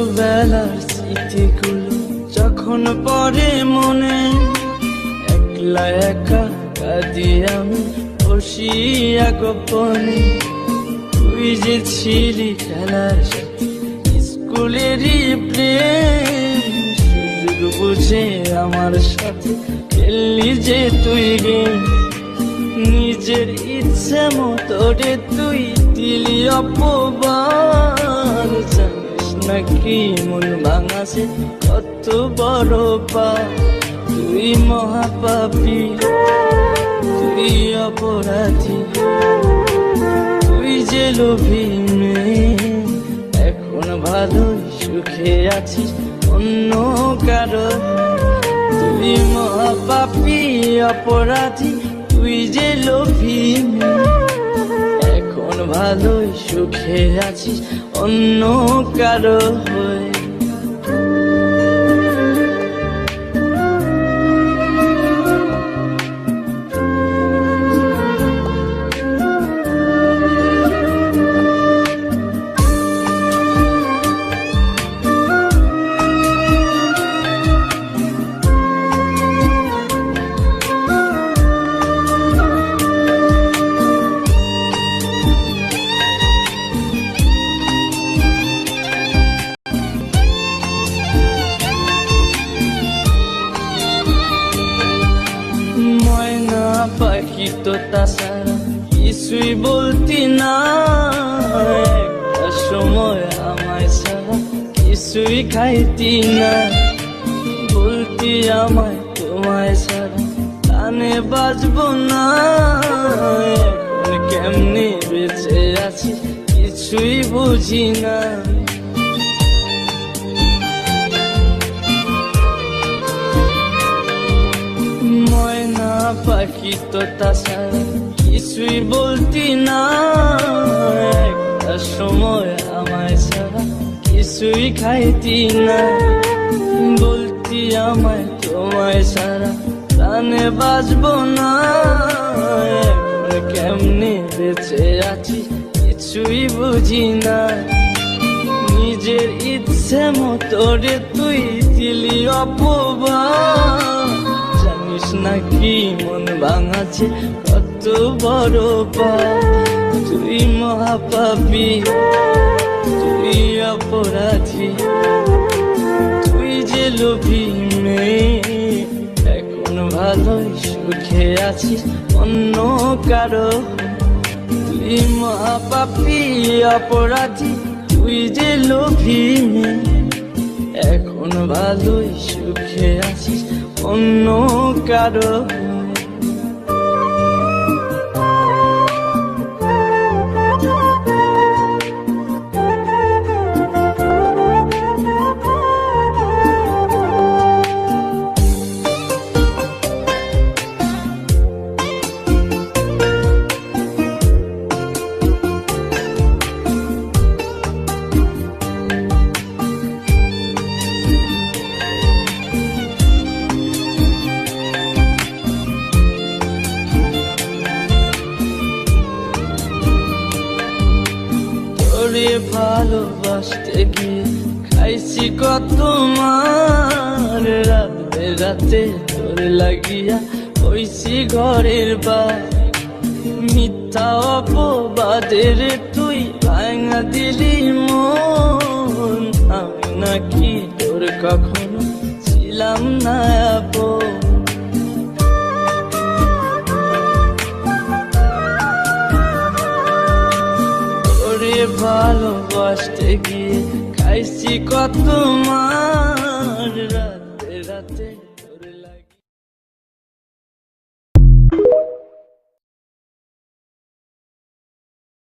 ছোটবেলার স্মৃতিগুলো যখন পড়ে মনে, একলা একা কাঁদি আমি বসিয়া গোপনে। তুই যে ছিলি খেলার সাথে স্কুলেরই প্রেম, সুযোগ বুঝে আমার সাথে খেললি যে তুই গেম। নিজের ইচ্ছে মতো রে তুই দিলি অপবাদ, জানিস নাকি মন ভাঙাছে কত বড় পাপ। তুই মহাপাপী, তুই অপরাধী, তুই যে লোভী মেয়ে, এখন ভালোই সুখে আছিস অন্য কারো। তুই মহাপাপী অপরাধী, তুই যে লোভী মেয়ে, এখন ভালোই সুখে আছিস অন্য কারো হয়ে। পাখি তো তাছাড়া কিছুই বলতি না, একটা সময় আমায় ছাড়া কিছুই খাইতি না। বলতি আমায় তোমায় ছাড়া কানে বাজবো না, এখন কেমনে বেঁচে আছি কিছুই বুঝি না। পাখি তো তাছাড়া কিছুই বলতি না, একটা সময় আমায় ছাড়া কিছুই খাইতি না। বলতি আমায় তোমায় ছাড়া প্রাণে বাজবো না, এখন কেমনে বেঁচে আছি কিছুই বুঝি না। নিজের ইচ্ছে মতো রে তুই দিলি অপবাদ, জানিস নাকি মন ভাঙাছে কত বড় পাপ। তুই মহাপাপী, তুই অপরাধী, তুই যে লোভী মেয়ে, এখন ভালোই সুখে আছিস অন্য কারো। তুই মহাপাপী অপরাধী, তুই যে লোভী মেয়ে, এখন ভালোই সুখে আছিস অন্য কারো। ভালোবাসতে গিয়ে খাইছি কত মার, রাতে রাতে তোর লাগিয়া হইছি ঘরের বার। মিথ্যা অপবাদের তুই ভাঙা দিলি মন, আমি নাকি তোর কখনো ছিলাম না আপন। ভালোবাসতে গিয়ে খাইছি কত মার, রাতে রাতে